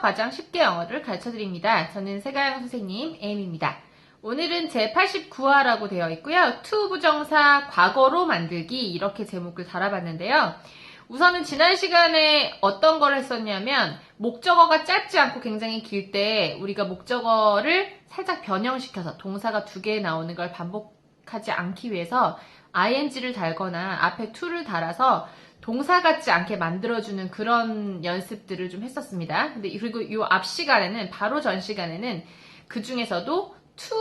가장 쉽게 영어를 가르쳐드립니다. 저는 세가영 선생님 에임입니다. 오늘은 제89화라고 되어 있고요. to 부정사 과거로 만들기 이렇게 제목을 달아봤는데요. 우선은 지난 시간에 어떤 걸 했었냐면 목적어가 짧지 않고 굉장히 길 때 우리가 목적어를 살짝 변형시켜서 동사가 두 개 나오는 걸 반복하지 않기 위해서 ing를 달거나 앞에 to를 달아서 동사 같지 않게 만들어주는 그런 연습들을 좀 했었습니다. 근데 그리고 이 앞 시간에는 바로 전 시간에는 그 중에서도 to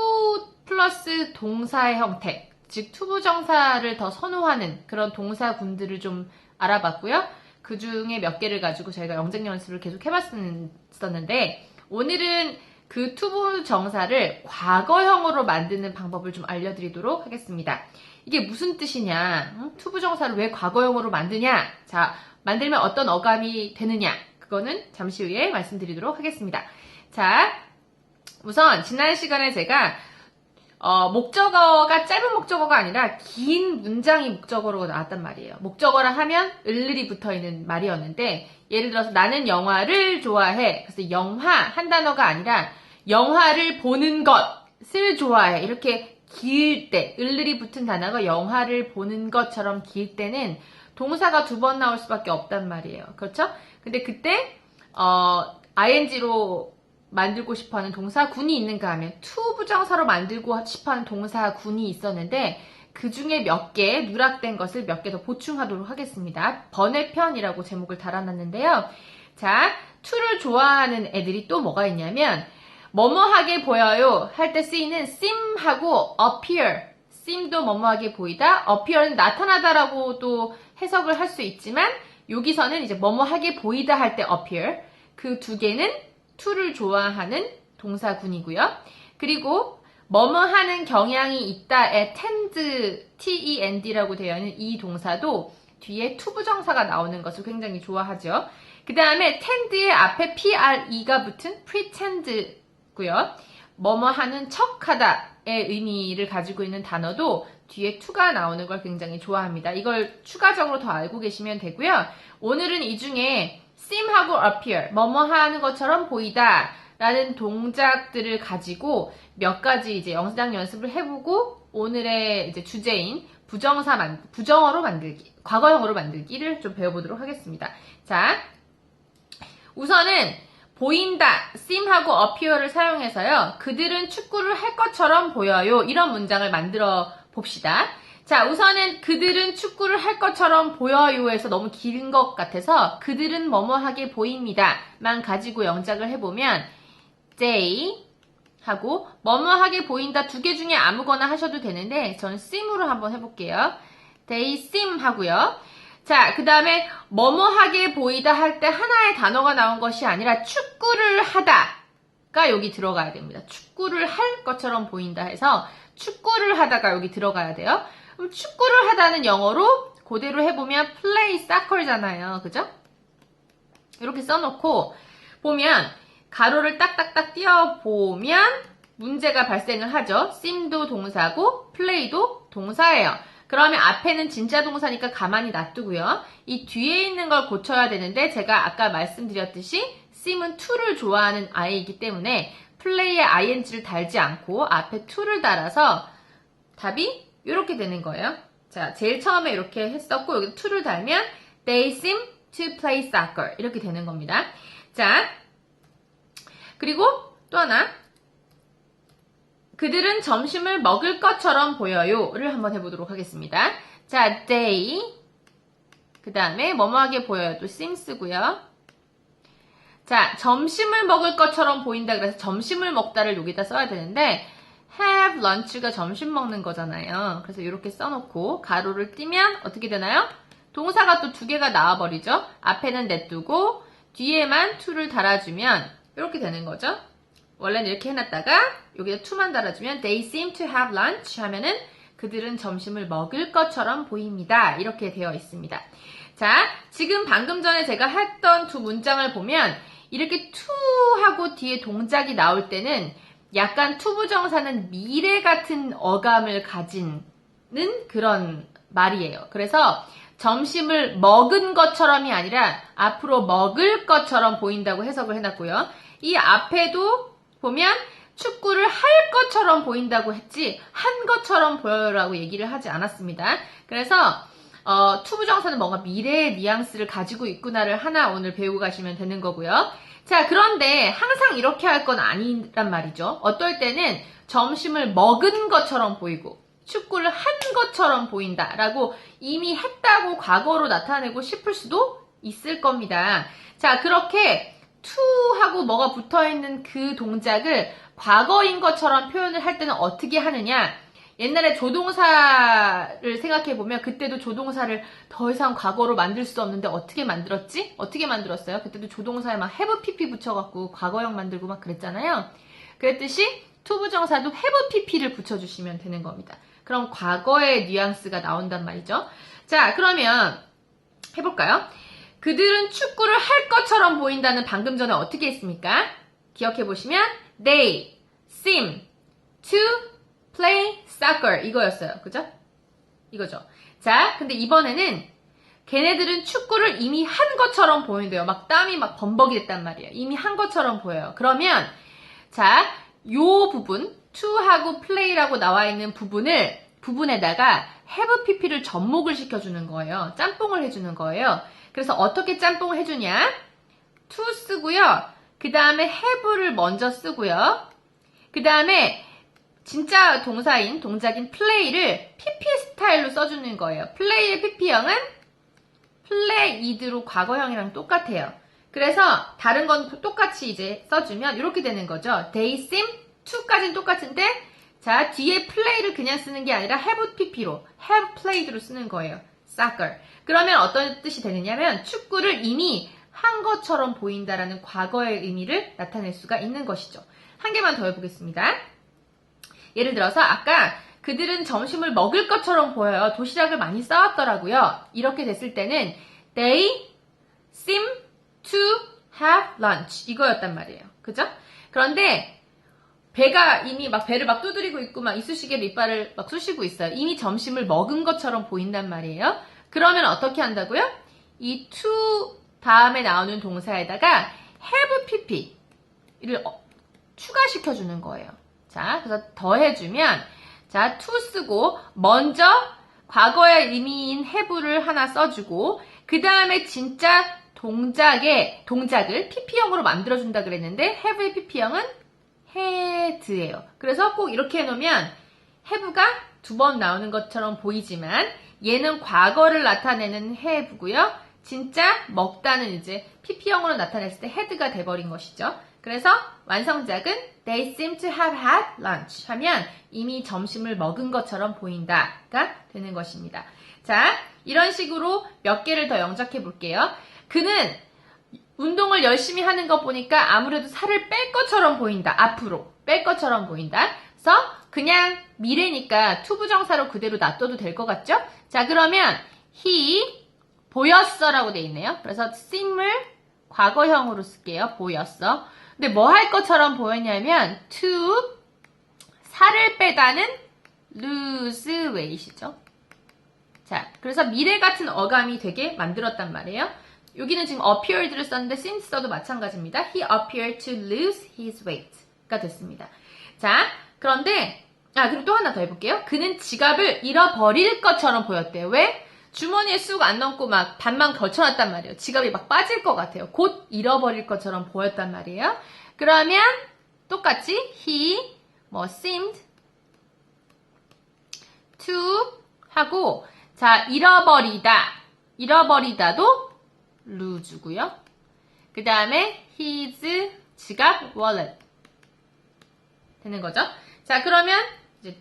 플러스 동사의 형태, 즉 to 부정사를 더 선호하는 그런 동사군들을 좀 알아봤고요. 그 중에 몇 개를 가지고 저희가 영작 연습을 계속 해봤었는데 오늘은 그 to 부정사를 과거형으로 만드는 방법을 좀 알려드리도록 하겠습니다. 이게 무슨 뜻이냐? to 부정사를 왜 과거형으로 만드냐? 자, 만들면 어떤 어감이 되느냐? 그거는 잠시 후에 말씀드리도록 하겠습니다. 자, 우선 지난 시간에 제가 목적어가 짧은 목적어가 아니라 긴 문장이 목적어로 나왔단 말이에요. 목적어라 하면 을을이 붙어있는 말이었는데 예를 들어서 나는 영화를 좋아해. 그래서 영화 한 단어가 아니라 영화를 보는 것을 좋아해. 이렇게 길 때, 을을이 붙은 단어가 영화를 보는 것처럼 길 때는 동사가 두 번 나올 수밖에 없단 말이에요. 그렇죠? 근데 그때 ing로 만들고 싶어하는 동사군이 있는가 하면 to 부정사로 만들고 싶어하는 동사군이 있었는데 그 중에 몇 개 누락된 것을 몇 개 더 보충하도록 하겠습니다. 번외편이라고 제목을 달아놨는데요. 자, to를 좋아하는 애들이 또 뭐가 있냐면 뭐뭐하게 보여요 할 때 쓰이는 seem하고 appear. seem도 뭐뭐하게 보이다, appear는 나타나다라고 또 해석을 할 수 있지만 여기서는 이제 뭐뭐하게 보이다 할 때 appear. 그 두 개는 to를 좋아하는 동사군이고요. 그리고 뭐뭐하는 경향이 있다에 tend라고 되어 있는 이 동사도 뒤에 to 부정사가 나오는 것을 굉장히 좋아하죠. 그 다음에 tend의 앞에 pre가 붙은 pretend고요. 뭐뭐하는 척하다의 의미를 가지고 있는 단어도 뒤에 to가 나오는 걸 굉장히 좋아합니다. 이걸 추가적으로 더 알고 계시면 되고요. 오늘은 이 중에 seem하고 appear, 뭐뭐 하는 것처럼 보이다 라는 동작들을 가지고 몇 가지 이제 영상 연습을 해보고 오늘의 이제 주제인 부정어로 만들기, 과거형으로 만들기를 좀 배워보도록 하겠습니다. 자, 우선은 보인다, seem하고 appear를 사용해서요. 그들은 축구를 할 것처럼 보여요. 이런 문장을 만들어 봅시다. 자, 우선은 그들은 축구를 할 것처럼 보여요에서 너무 긴 것 같아서 그들은 뭐뭐하게 보입니다 만 가지고 영작을 해보면 they 하고 뭐뭐하게 보인다 두 개 중에 아무거나 하셔도 되는데 저는 seem으로 한번 해볼게요. they seem 하고요. 자, 그 다음에 뭐뭐하게 보이다 할 때 하나의 단어가 나온 것이 아니라 축구를 하다가 여기 들어가야 됩니다. 축구를 할 것처럼 보인다 해서 축구를 하다가 여기 들어가야 돼요. 그럼 축구를 하다는 영어로 그대로 해보면 play soccer잖아요. 그죠? 이렇게 써놓고 보면 가로를 딱딱딱 띄워보면 문제가 발생을 하죠. seem도 동사고 play도 동사예요. 그러면 앞에는 진짜 동사니까 가만히 놔두고요. 이 뒤에 있는 걸 고쳐야 되는데 제가 아까 말씀드렸듯이 seem은 to를 좋아하는 아이이기 때문에 play에 ing를 달지 않고 앞에 to를 달아서 답이 이렇게 되는 거예요. 자, 제일 처음에 이렇게 했었고 여기 to를 달면 they seem to play soccer 이렇게 되는 겁니다. 자, 그리고 또 하나 그들은 점심을 먹을 것처럼 보여요를 한번 해보도록 하겠습니다. 자, they 그 다음에 뭐뭐하게 보여요. 또 seem 쓰고요. 자, 점심을 먹을 것처럼 보인다 그래서 점심을 먹다를 여기다 써야 되는데 have lunch가 점심 먹는 거잖아요. 그래서 이렇게 써놓고 가로를 띄면 어떻게 되나요? 동사가 또 두 개가 나와버리죠. 앞에는 냅두고 뒤에만 to를 달아주면 이렇게 되는 거죠. 원래는 이렇게 해놨다가 여기다 to만 달아주면 they seem to have lunch 하면은 그들은 점심을 먹을 것처럼 보입니다. 이렇게 되어 있습니다. 자, 지금 방금 전에 제가 했던 두 문장을 보면 이렇게 to 하고 뒤에 동작이 나올 때는 약간 to 부정사는 미래 같은 어감을 가지는 그런 말이에요. 그래서 점심을 먹은 것처럼이 아니라 앞으로 먹을 것처럼 보인다고 해석을 해놨고요. 이 앞에도 보면 축구를 할 것처럼 보인다고 했지 한 것처럼 보여라고 얘기를 하지 않았습니다. 그래서 투부정사는 뭔가 미래의 뉘앙스를 가지고 있구나를 하나 오늘 배우고 가시면 되는 거고요. 자, 그런데 항상 이렇게 할 건 아니란 말이죠. 어떨 때는 점심을 먹은 것처럼 보이고 축구를 한 것처럼 보인다라고 이미 했다고 과거로 나타내고 싶을 수도 있을 겁니다. 자, 그렇게 to하고 뭐가 붙어있는 그 동작을 과거인 것처럼 표현을 할 때는 어떻게 하느냐? 옛날에 조동사를 생각해보면 그때도 조동사를 더 이상 과거로 만들 수 없는데 어떻게 만들었지? 어떻게 만들었어요? 그때도 조동사에 막 have pp 붙여갖고 과거형 만들고 막 그랬잖아요. 그랬듯이 투부정사도 have pp를 붙여주시면 되는 겁니다. 그럼 과거의 뉘앙스가 나온단 말이죠. 자, 그러면 해볼까요? 그들은 축구를 할 것처럼 보인다는 방금 전에 어떻게 했습니까? 기억해보시면 They seem to play soccer 이거였어요. 그죠? 이거죠. 자, 근데 이번에는 걔네들은 축구를 이미 한 것처럼 보인대요. 막 땀이 막 범벅이 됐단 말이에요. 이미 한 것처럼 보여요. 그러면 자, 요 부분 to하고 play라고 나와 있는 부분에다가 have pp를 접목을 시켜주는 거예요. 짬뽕을 해주는 거예요. 그래서 어떻게 짬뽕을 해주냐? to 쓰고요. 그 다음에 have를 먼저 쓰고요. 그 다음에 진짜 동작인 play를 pp 스타일로 써주는 거예요. play의 pp형은 played로 과거형이랑 똑같아요. 그래서 다른 건 똑같이 이제 써주면 이렇게 되는 거죠. They seem to까지는 똑같은데 자 뒤에 play를 그냥 쓰는 게 아니라 have pp로 have played로 쓰는 거예요. soccer. 그러면 어떤 뜻이 되느냐면 축구를 이미 한 것처럼 보인다라는 과거의 의미를 나타낼 수가 있는 것이죠. 한 개만 더 해보겠습니다. 예를 들어서 아까 그들은 점심을 먹을 것처럼 보여요. 도시락을 많이 싸왔더라고요. 이렇게 됐을 때는 They seem to have lunch 이거였단 말이에요. 그죠? 그런데 배가 이미 막 배를 막 두드리고 있고 막 이쑤시개로 이빨을 막 쑤시고 있어요. 이미 점심을 먹은 것처럼 보인단 말이에요. 그러면 어떻게 한다고요? 이 to 다음에 나오는 동사에다가 have pp를 추가시켜주는 거예요. 자, 그래서 더해주면 자, to 쓰고 먼저 과거의 의미인 have를 하나 써주고 그 다음에 진짜 동작을 pp형으로 만들어준다 그랬는데 have의 pp형은 had예요. 그래서 꼭 이렇게 해놓으면 have가 두 번 나오는 것처럼 보이지만 얘는 과거를 나타내는 have고요. 진짜 먹다는 이제 pp형으로 나타냈을 때 had가 돼버린 것이죠. 그래서 완성작은 They seem to have had lunch 하면 이미 점심을 먹은 것처럼 보인다가 되는 것입니다. 자, 이런 식으로 몇 개를 더 영작해 볼게요. 그는 운동을 열심히 하는 거 보니까 아무래도 살을 뺄 것처럼 보인다. 앞으로 뺄 것처럼 보인다. 그래서 그냥 미래니까 투부정사로 그대로 놔둬도 될 것 같죠? 자, 그러면 he 보였어 라고 돼 있네요. 그래서 seem을 과거형으로 쓸게요. 보였어. 근데 뭐 할 것처럼 보였냐면 to 살을 빼다는 lose weight이죠. 자, 그래서 미래 같은 어감이 되게 만들었단 말이에요. 여기는 지금 appeared를 썼는데 since 써도 마찬가지입니다. He appeared to lose his weight가 됐습니다. 자, 그런데 그리고 또 하나 더 해볼게요. 그는 지갑을 잃어버릴 것처럼 보였대요. 왜? 주머니에 쑥 안 넣고 막 반만 걸쳐놨단 말이에요. 지갑이 막 빠질 것 같아요. 곧 잃어버릴 것처럼 보였단 말이에요. 그러면 똑같이 he seemed to 하고 자 잃어버리다도 lose고요. 그 다음에 his 지갑 wallet 되는 거죠. 자, 그러면 이제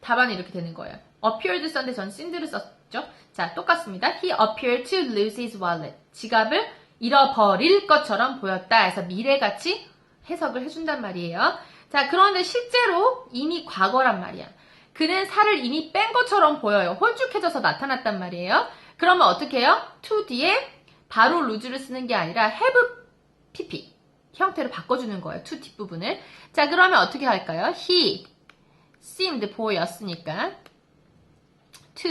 답안이 이렇게 되는 거예요. appeared 썼는데 전 seemed를 썼죠. 자, 똑같습니다. He appeared to lose his wallet. 지갑을 잃어버릴 것처럼 보였다 해서 미래같이 해석을 해준단 말이에요. 자, 그런데 실제로 이미 과거란 말이야. 그는 살을 이미 뺀 것처럼 보여요. 홀쭉해져서 나타났단 말이에요. 그러면 어떻게 해요? to 뒤에 바로 lose를 쓰는 게 아니라 have pp 형태로 바꿔주는 거예요. to 뒷부분을. 자, 그러면 어떻게 할까요? He seemed 보였으니까 to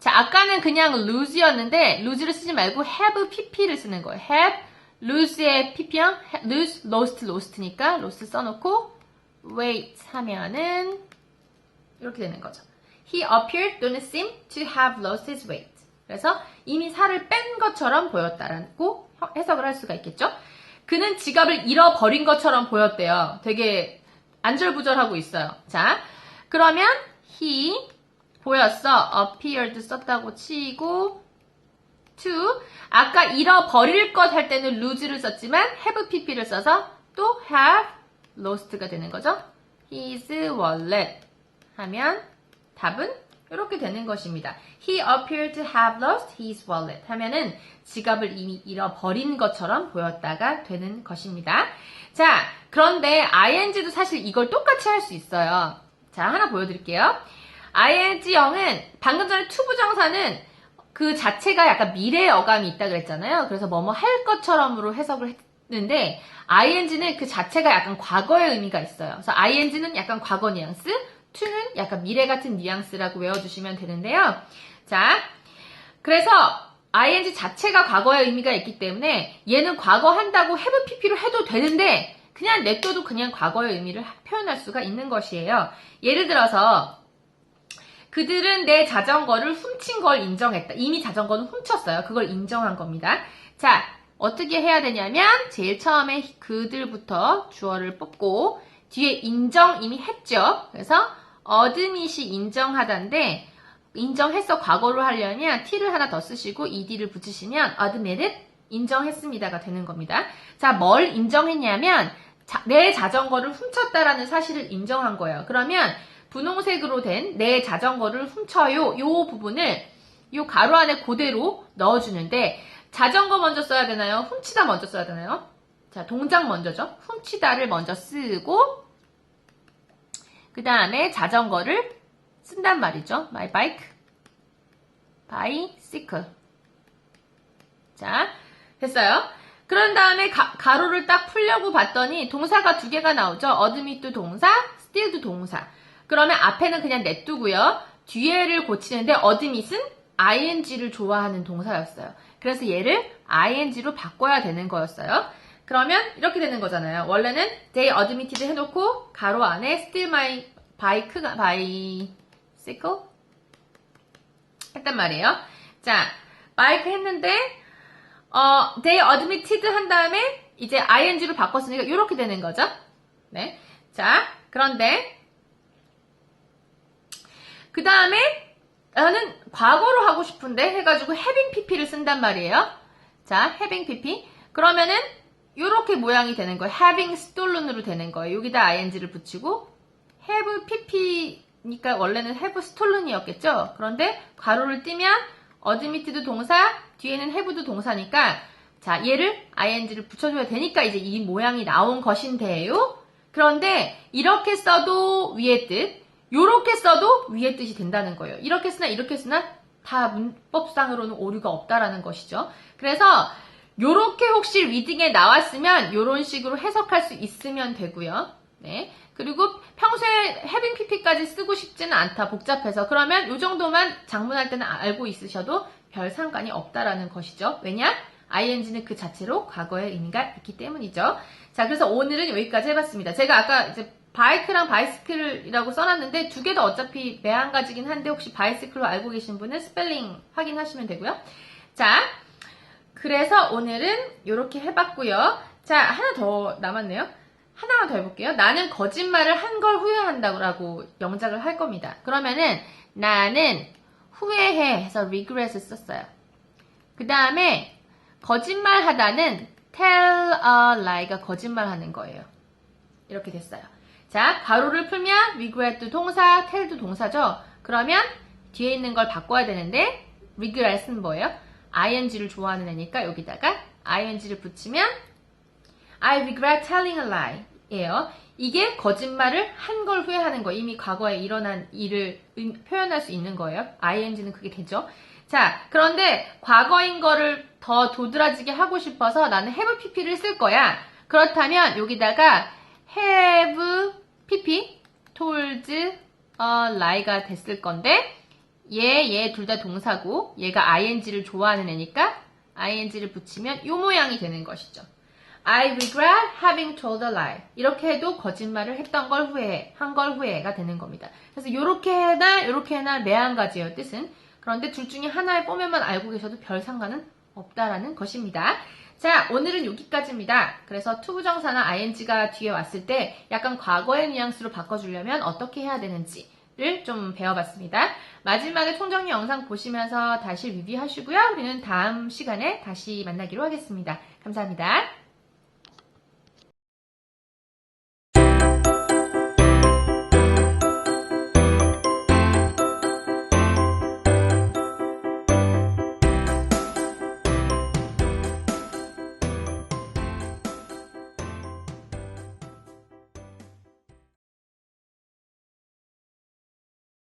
자, 아까는 그냥 lose였는데 lose를 쓰지 말고 have pp를 쓰는 거예요. have, lose의 pp형, lose, lost, lost니까 lost 써놓고 wait 하면은 이렇게 되는 거죠. He appeared 또는 seemed to have lost his weight. 그래서 이미 살을 뺀 것처럼 보였다라고 해석을 할 수가 있겠죠. 그는 지갑을 잃어버린 것처럼 보였대요. 되게 안절부절하고 있어요. 자, 그러면 he 보였어. appeared 썼다고 치고 to 아까 잃어버릴 것 할 때는 lose를 썼지만 have pp를 써서 또 have lost가 되는 거죠. his wallet 하면 답은 이렇게 되는 것입니다. He appeared to have lost his wallet 하면은 지갑을 이미 잃어버린 것처럼 보였다가 되는 것입니다. 자, 그런데 ing도 사실 이걸 똑같이 할 수 있어요. 자, 하나 보여드릴게요. ing형은 방금 전에 to 부정사는 그 자체가 약간 미래의 어감이 있다 그랬잖아요. 그래서 뭐뭐 할 것처럼으로 해석을 했는데 ing는 그 자체가 약간 과거의 의미가 있어요. 그래서 ing는 약간 과거 뉘앙스, to는 약간 미래 같은 뉘앙스라고 외워주시면 되는데요. 자, 그래서 ing 자체가 과거의 의미가 있기 때문에 얘는 과거 한다고 have pp로 해도 되는데 그냥 냅둬도 그냥 과거의 의미를 표현할 수가 있는 것이에요. 예를 들어서 그들은 내 자전거를 훔친 걸 인정했다. 이미 자전거는 훔쳤어요. 그걸 인정한 겁니다. 자, 어떻게 해야 되냐면 제일 처음에 그들부터 주어를 뽑고 뒤에 인정 이미 했죠. 그래서 admit이 인정하다인데 인정했어 과거로 하려면 t를 하나 더 쓰시고 ed를 붙이시면 admitted 인정했습니다가 되는 겁니다. 자, 뭘 인정했냐면 내 자전거를 훔쳤다라는 사실을 인정한 거예요. 그러면 분홍색으로 된 내 자전거를 훔쳐요. 요 부분을 요 가로 안에 그대로 넣어주는데 자전거 먼저 써야 되나요? 훔치다 먼저 써야 되나요? 자, 동작 먼저죠. 훔치다를 먼저 쓰고 그 다음에 자전거를 쓴단 말이죠. My bike, bicycle. 자, 됐어요. 그런 다음에 가로를 딱 풀려고 봤더니 동사가 두 개가 나오죠. admit도 동사, still도 동사. 그러면 앞에는 그냥 냅두고요. 뒤에를 고치는데 admit은 ing를 좋아하는 동사였어요. 그래서 얘를 ing로 바꿔야 되는 거였어요. 그러면 이렇게 되는 거잖아요. 원래는 they admitted 해놓고 가로 안에 still my bicycle 했단 말이에요. 자, bike 했는데 they admitted 한 다음에 이제 ing로 바꿨으니까 이렇게 되는 거죠. 네. 자, 그런데 그 다음에 나는 과거로 하고 싶은데 해가지고 having pp를 쓴단 말이에요. 자, having pp. 그러면은 이렇게 모양이 되는 거예요. having stolen으로 되는 거예요. 여기다 ing를 붙이고 have pp니까 원래는 have stolen이었겠죠. 그런데 가로를 띄면 admitted 동사, 뒤에는 have도 동사니까 자, 얘를 ing를 붙여줘야 되니까 이제 이 모양이 나온 것인데요. 그런데 이렇게 써도 위의 뜻, 요렇게 써도 위의 뜻이 된다는 거예요. 이렇게 쓰나 다 문법상으로는 오류가 없다라는 것이죠. 그래서 요렇게 혹시 리딩에 나왔으면 요런 식으로 해석할 수 있으면 되고요. 네. 그리고 평소에 having pp까지 쓰고 싶지는 않다. 복잡해서. 그러면 요 정도만 작문할 때는 알고 있으셔도 별 상관이 없다라는 것이죠. 왜냐? ing는 그 자체로 과거의 의미가 있기 때문이죠. 자, 그래서 오늘은 여기까지 해봤습니다. 제가 아까 이제 바이크랑 바이스클이라고 써놨는데 두 개 다 어차피 매한가지긴 한데 혹시 바이스클로 알고 계신 분은 스펠링 확인하시면 되고요. 자, 그래서 오늘은 이렇게 해봤고요. 자, 하나 더 남았네요. 하나만 더 해볼게요. 나는 거짓말을 한 걸 후회한다고 영작을 할 겁니다. 그러면은 나는 후회해 해서 regret을 썼어요. 그 다음에 거짓말 하다는 tell a lie가 거짓말하는 거예요. 이렇게 됐어요. 자, 가로를 풀면 regret도 동사, tell도 동사죠. 그러면 뒤에 있는 걸 바꿔야 되는데 regret은 뭐예요? ing를 좋아하는 애니까 여기다가 ing를 붙이면 I regret telling a lie 예요. 이게 거짓말을 한 걸 후회하는 거예요. 이미 과거에 일어난 일을 표현할 수 있는 거예요. ing는 그게 되죠. 자, 그런데 과거인 거를 더 도드라지게 하고 싶어서 나는 have pp를 쓸 거야. 그렇다면 여기다가 have pp told a lie가 됐을 건데 얘 둘 다 동사고 얘가 ing를 좋아하는 애니까 ing를 붙이면 요 모양이 되는 것이죠. I regret having told a lie. 이렇게 해도 거짓말을 했던 걸 후회해, 한 걸 후회가 되는 겁니다. 그래서 요렇게 해나 네 한 가지예요, 뜻은. 그런데 둘 중에 하나의 포맷만 알고 계셔도 별 상관은 없다라는 것입니다. 자, 오늘은 여기까지입니다. 그래서 투부정사나 ing가 뒤에 왔을 때 약간 과거의 뉘앙스로 바꿔주려면 어떻게 해야 되는지를 좀 배워봤습니다. 마지막에 총정리 영상 보시면서 다시 리뷰하시고요. 우리는 다음 시간에 다시 만나기로 하겠습니다. 감사합니다.